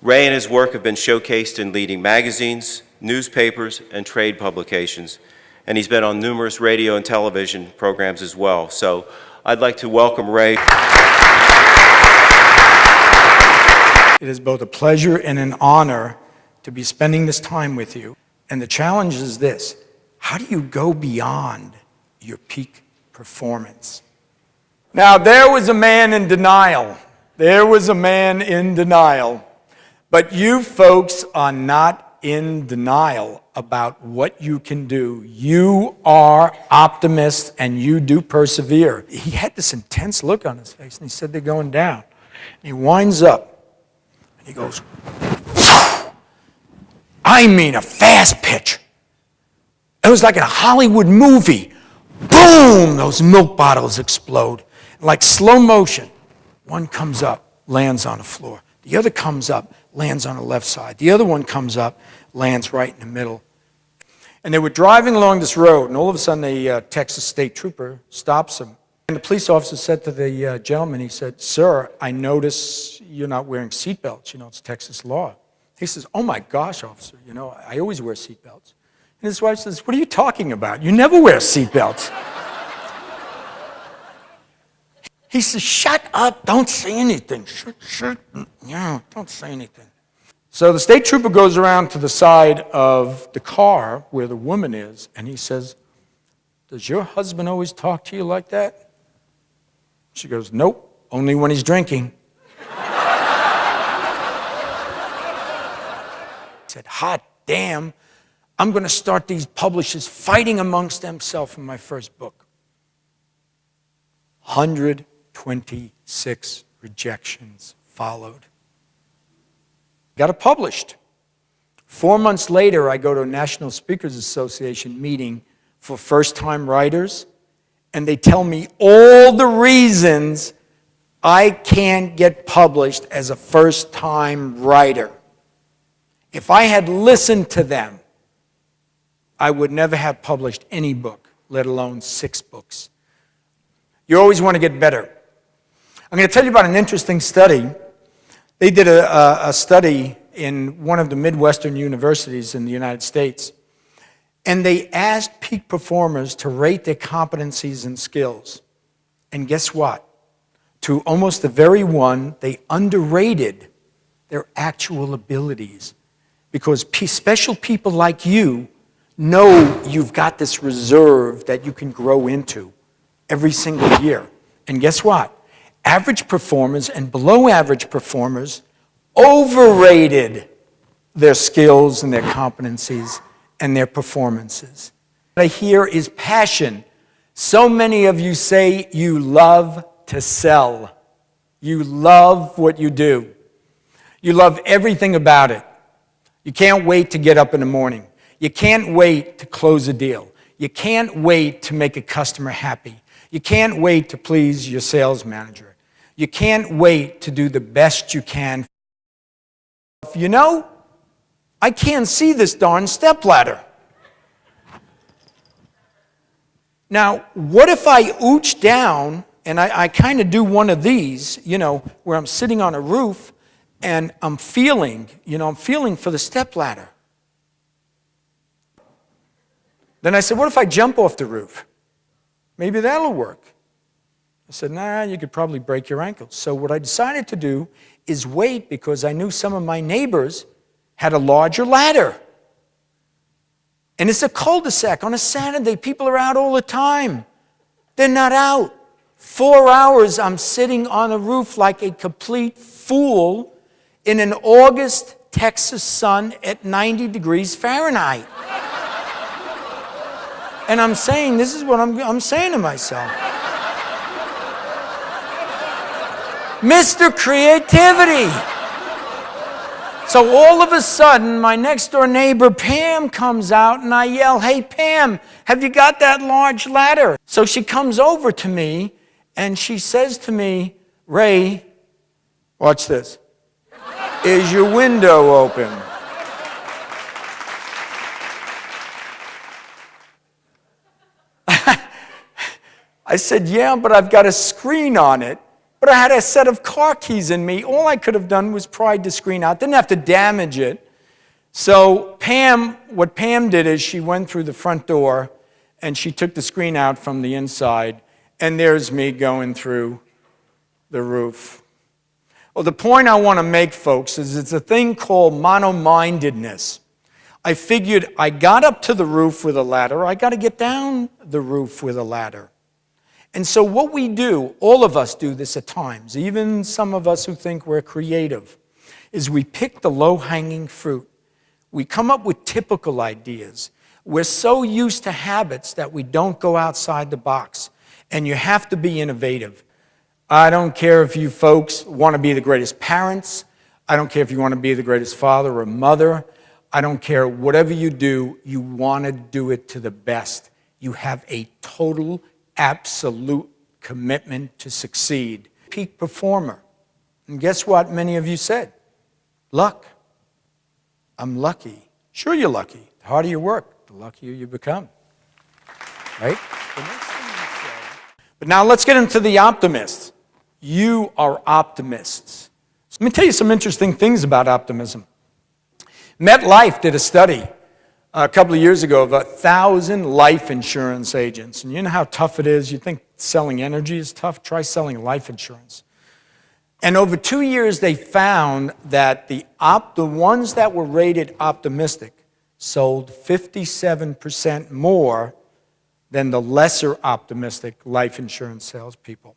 Ray and his work have been showcased in leading magazines, newspapers, and trade publications, and he's been on numerous radio and television programs as well. So I'd like to welcome Ray. It is both a pleasure and an honor to be spending this time with you. And the challenge is this: how do you go beyond your peak performance? Now, there was a man in denial. There was a man in denial. But you folks are not in denial about what you can do. You are optimists and you do persevere. He had this intense look on his face and he said, they're going down. And he winds up and he goes, I mean a fast pitch. It was like in a Hollywood movie. Boom! Those milk bottles explode. Like slow motion. One comes up, lands on the floor. The other comes up, lands on the left side. The other one comes up, lands right in the middle. And they were driving along this road, and all of a sudden a Texas state trooper stops them. And the police officer said to the gentleman, he said, sir, I notice you're not wearing seatbelts. You know, it's Texas law. He says, oh my gosh, officer, you know, I always wear seatbelts. And his wife says, what are you talking about? You never wear seatbelts. He says, shut up, don't say anything. Shut, don't say anything. So the state trooper goes around to the side of the car where the woman is, and he says, does your husband always talk to you like that? She goes, nope, only when he's drinking. Said, hot damn, I'm going to start these publishers fighting amongst themselves in my first book. 126 rejections followed. Got it published. 4 months later, I go to a National Speakers Association meeting for first-time writers, and they tell me all the reasons I can't get published as a first-time writer. If I had listened to them, I would never have published any book, let alone 6 books. You always want to get better. I'm going to tell you about an interesting study. They did a study in one of the Midwestern universities in the United States, and they asked peak performers to rate their competencies and skills. And guess what? To almost the very one, they underrated their actual abilities. Because special people like you know you've got this reserve that you can grow into every single year. And guess what? Average performers and below average performers overrated their skills and their competencies and their performances. What I hear is passion. So many of you say you love to sell. You love what you do. You love everything about it. You can't wait to get up in the morning. You can't wait to close a deal. You can't wait to make a customer happy. You can't wait to please your sales manager. You can't wait to do the best you can. You know, I can't see this darn stepladder. Now, what if I ooch down and I kind of do one of these, you know, where I'm sitting on a roof and I'm feeling for the stepladder. Then I said, what if I jump off the roof? Maybe that'll work. I said, nah, you could probably break your ankles. So what I decided to do is wait, because I knew some of my neighbors had a larger ladder. And it's a cul-de-sac. On a Saturday, people are out all the time. They're not out. 4 hours I'm sitting on a roof like a complete fool in an August Texas sun at 90 degrees Fahrenheit. And I'm saying, this is what I'm saying to myself. Mr. Creativity. So all of a sudden, my next door neighbor, Pam, comes out and I yell, hey, Pam, have you got that large ladder? So she comes over to me and she says to me, Ray, watch this. Is your window open? I said, yeah, but I've got a screen on it but I had a set of car keys in me. All I could have done was pried the screen out. Didn't have to damage it. So what Pam did is she went through the front door and she took the screen out from the inside, and there's me going through the roof. Well, the point I want to make, folks, is it's a thing called mono-mindedness. I figured I got up to the roof with a ladder, I got to get down the roof with a ladder. And so what we do, all of us do this at times, even some of us who think we're creative, is we pick the low-hanging fruit. We come up with typical ideas. We're so used to habits that we don't go outside the box. And you have to be innovative. I don't care if you folks want to be the greatest parents. I don't care if you want to be the greatest father or mother. I don't care. Whatever you do, you want to do it to the best. You have a total, absolute commitment to succeed. Peak performer. And guess what many of you said? Luck. I'm lucky. Sure, you're lucky. The harder you work, the luckier you become. Right? But now let's get into the optimists. You are optimists. Let me tell you some interesting things about optimism. MetLife did a study a couple of years ago of 1,000 life insurance agents. And you know how tough it is? You think selling energy is tough? Try selling life insurance. And over 2 years, they found that the ones that were rated optimistic sold 57% more than the lesser optimistic life insurance salespeople.